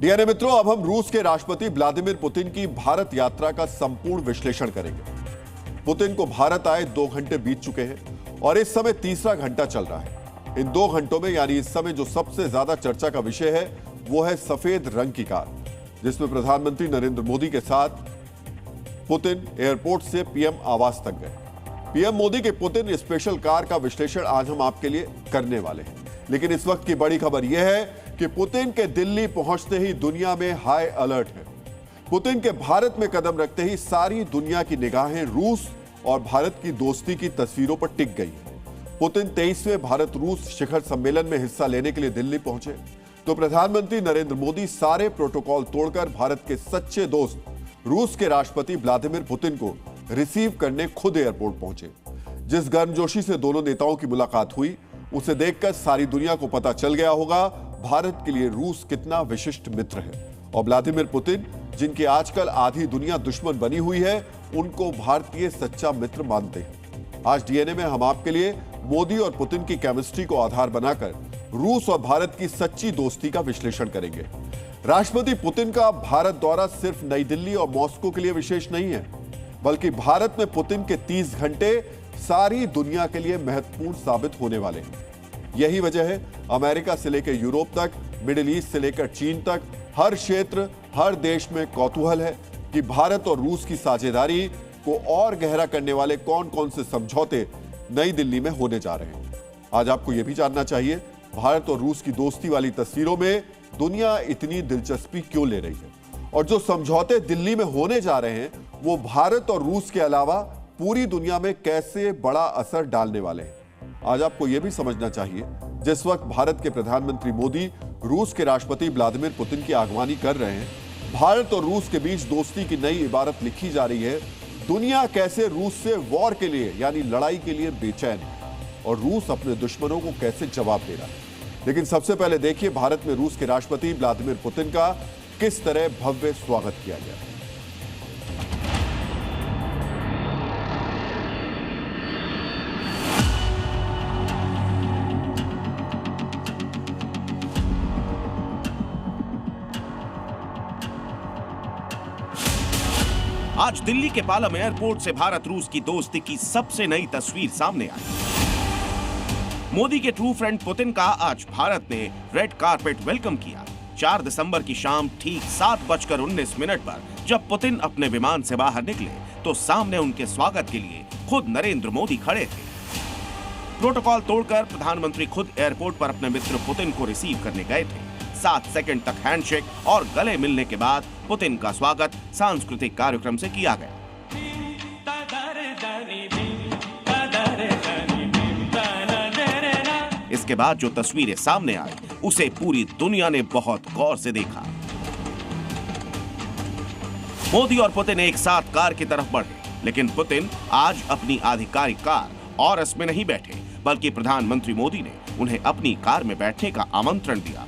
DNA मित्रों, अब हम रूस के राष्ट्रपति व्लादिमीर पुतिन की भारत यात्रा का संपूर्ण विश्लेषण करेंगे। पुतिन को भारत आए 2 घंटे बीत चुके हैं और इस समय तीसरा घंटा चल रहा है। इन 2 घंटों में यानी इस समय जो सबसे ज्यादा चर्चा का विषय है वो है सफेद रंग की कार, जिसमें प्रधानमंत्री नरेंद्र मोदी के साथ पुतिन एयरपोर्ट से पीएम आवास तक गए। पीएम मोदी के पुतिन स्पेशल कार का विश्लेषण आज हम आपके लिए करने वाले हैं। लेकिन इस वक्त की बड़ी खबर यह है कि पुतिन के दिल्ली पहुंचते ही दुनिया में हाई अलर्ट है। पुतिन के भारत में कदम रखते ही सारी दुनिया की निगाहें रूस और भारत की दोस्ती की तस्वीरों पर टिक गई है। पुतिन 23वें भारत रूस शिखर सम्मेलन में हिस्सा लेने के लिए दिल्ली पहुंचे तो प्रधानमंत्री नरेंद्र मोदी सारे प्रोटोकॉल तोड़कर भारत के सच्चे दोस्त रूस के राष्ट्रपति व्लादिमीर पुतिन को रिसीव करने खुद एयरपोर्ट पहुंचे। जिस गर्मजोशी से दोनों नेताओं की मुलाकात हुई उसे देखकर सारी दुनिया को पता चल गया होगा भारत के लिए रूस कितना विशिष्ट मित्र है। और व्लादिमीर पुतिन, जिनकी आजकल आधी दुनिया दुश्मन बनी हुई है, उनको भारतीय सच्चा मित्र मानते हैं। आज डीएनए में हम आपके लिए मोदी और पुतिन की केमिस्ट्री को आधार बनाकर रूस और भारत की सच्ची दोस्ती का विश्लेषण करेंगे। राष्ट्रपति पुतिन का भारत दौरा सिर्फ नई दिल्ली और मॉस्को के लिए विशेष नहीं है, बल्कि भारत में पुतिन के 30 घंटे सारी दुनिया के लिए महत्वपूर्ण साबित होने वाले हैं। यही वजह है अमेरिका से लेकर यूरोप तक, मिडिल ईस्ट से लेकर चीन तक, हर क्षेत्र, हर देश में कौतूहल है कि भारत और रूस की साझेदारी को और गहरा करने वाले कौन कौन से समझौते नई दिल्ली में होने जा रहे हैं। आज आपको यह भी जानना चाहिए भारत और रूस की दोस्ती वाली तस्वीरों में दुनिया इतनी दिलचस्पी क्यों ले रही है, और जो समझौते दिल्ली में होने जा रहे हैं वो भारत और रूस के अलावा पूरी दुनिया में कैसे बड़ा असर डालने वाले हैं। आज आपको यह भी समझना चाहिए जिस वक्त भारत के प्रधानमंत्री मोदी रूस के राष्ट्रपति व्लादिमीर पुतिन की आगवानी कर रहे हैं, भारत और रूस के बीच दोस्ती की नई इबारत लिखी जा रही है। दुनिया कैसे रूस से वॉर के लिए यानी लड़ाई के लिए बेचैन है और रूस अपने दुश्मनों को कैसे जवाब दे रहा है। लेकिन सबसे पहले देखिए भारत में रूस के राष्ट्रपति व्लादिमीर पुतिन का किस तरह भव्य स्वागत किया गया। आज दिल्ली के पालम एयरपोर्ट से भारत रूस की दोस्ती की सबसे नई तस्वीर सामने आई। मोदी के ट्रू फ्रेंड पुतिन का आज भारत ने रेड कारपेट वेलकम किया। 4 दिसंबर की शाम ठीक 7:19 पर जब पुतिन अपने विमान से बाहर निकले तो सामने उनके स्वागत के लिए खुद नरेंद्र मोदी खड़े थे। प्रोटोकॉल तोड़कर प्रधानमंत्री खुद एयरपोर्ट पर अपने मित्र पुतिन को रिसीव करने गए थे। 7 सेकंड तक हैंडशेक और गले मिलने के बाद पुतिन का स्वागत सांस्कृतिक कार्यक्रम से किया गया। इसके बाद जो तस्वीरें सामने आई उसे पूरी दुनिया ने बहुत गौर से देखा। मोदी और पुतिन एक साथ कार की तरफ बढ़े, लेकिन पुतिन आज अपनी आधिकारिक कार ऑरस में नहीं बैठे, बल्कि प्रधानमंत्री मोदी ने उन्हें अपनी कार में बैठने का आमंत्रण दिया।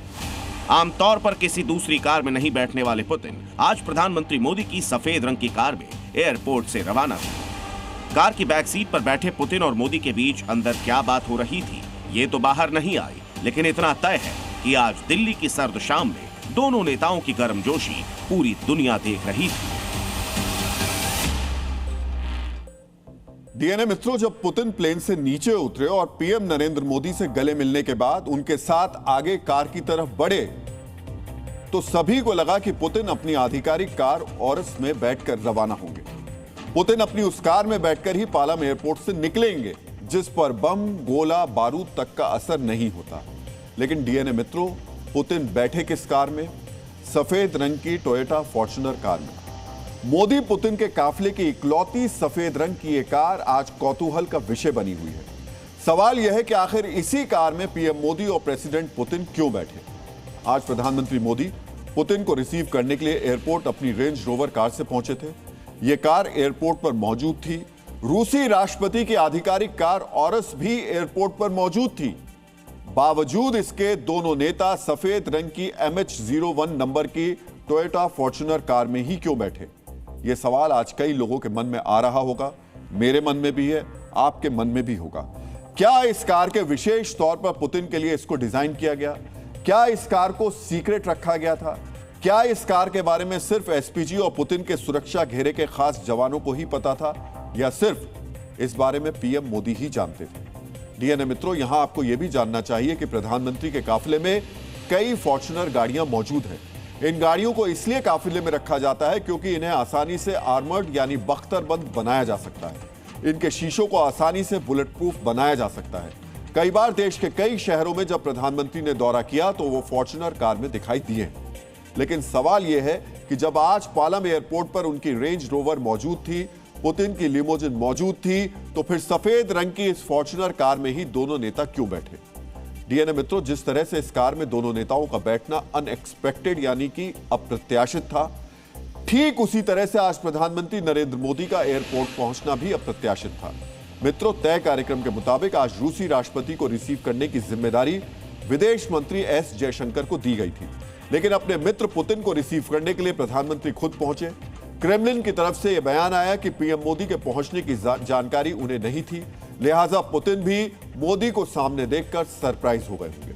आमतौर पर किसी दूसरी कार में नहीं बैठने वाले पुतिन आज प्रधानमंत्री मोदी की सफेद रंग की कार में एयरपोर्ट से रवाना हुए। कार की बैक सीट पर बैठे पुतिन और मोदी के बीच अंदर क्या बात हो रही थी ये तो बाहर नहीं आई, लेकिन इतना तय है कि आज दिल्ली की सर्द शाम में दोनों नेताओं की गर्मजोशी पूरी दुनिया देख रही थी। डीएनए मित्रों, जब पुतिन प्लेन से नीचे उतरे और पीएम नरेंद्र मोदी से गले मिलने के बाद उनके साथ आगे कार की तरफ बढ़े तो सभी को लगा कि पुतिन अपनी आधिकारिक कार ऑरस में बैठकर रवाना होंगे। पुतिन अपनी उस कार में बैठकर ही पालम एयरपोर्ट से निकलेंगे जिस पर बम, गोला, बारूद तक का असर नहीं होता। लेकिन डीएनए मित्रों, पुतिन बैठे किस कार में? सफेद रंग की टोयोटा फॉर्च्यूनर कार में। मोदी पुतिन के काफिले की इकलौती सफेद रंग की ये कार आज कौतूहल का विषय बनी हुई है। सवाल यह है कि आखिर इसी कार में पीएम मोदी और प्रेसिडेंट पुतिन क्यों बैठे? आज प्रधानमंत्री मोदी पुतिन को रिसीव करने के लिए एयरपोर्ट अपनी रेंज रोवर कार से पहुंचे थे। यह कार एयरपोर्ट पर मौजूद थी। रूसी राष्ट्रपति की आधिकारिक कार ऑरस भी एयरपोर्ट पर मौजूद थी। बावजूद इसके दोनों नेता सफेद रंग की MH01 नंबर की टोयोटा फॉर्च्यूनर कार में ही क्यों बैठे? यह सवाल आज कई लोगों के मन में आ रहा होगा। मेरे मन में भी है, आपके मन में भी होगा। क्या इस कार के विशेष तौर पर पुतिन के लिए इसको डिजाइन किया गया? क्या इस कार को सीक्रेट रखा गया था? क्या इस कार के बारे में सिर्फ एसपीजी और पुतिन के सुरक्षा घेरे के खास जवानों को ही पता था, या सिर्फ इस बारे में पीएम मोदी ही जानते थे? डीएनए मित्रों, यहां आपको यह भी जानना चाहिए कि प्रधानमंत्री के काफिले में कई फॉर्च्यूनर गाड़ियां मौजूद हैं। इन गाड़ियों को इसलिए काफिले में रखा जाता है क्योंकि इन्हें आसानी से आर्मर्ड यानी बख्तरबंद बनाया जा सकता है। इनके शीशों को आसानी से बुलेट प्रूफ बनाया जा सकता है। कई बार देश के कई शहरों में जब प्रधानमंत्री ने दौरा किया तो वो फॉर्च्यूनर कार में दिखाई दिए। लेकिन सवाल यह है कि जब आज पालम एयरपोर्ट पर उनकी रेंज रोवर मौजूद थी, पुतिन की लिमोजिन मौजूद थी, तो फिर सफेद रंग की इस फॉर्च्यूनर कार में ही दोनों नेता क्यों बैठे? डीएनए मित्रों, जिस तरह से इस कार में दोनों नेताओं का बैठना अनएक्सपेक्टेड यानी कि अप्रत्याशित था, ठीक उसी तरह से आज प्रधानमंत्री नरेंद्र मोदी का एयरपोर्ट पहुंचना भी अप्रत्याशित था। मित्रों, तय कार्यक्रम के मुताबिक आज रूसी राष्ट्रपति को रिसीव करने की जिम्मेदारी विदेश मंत्री एस जयशंकर को दी गई थी, लेकिन अपने मित्र पुतिन को रिसीव करने के लिए प्रधानमंत्री खुद पहुंचे। क्रेमलिन की तरफ से यह बयान आया कि पीएम मोदी के पहुंचने की जानकारी उन्हें नहीं थी, लिहाजा पुतिन भी मोदी को सामने देखकर सरप्राइज हो गए होंगे।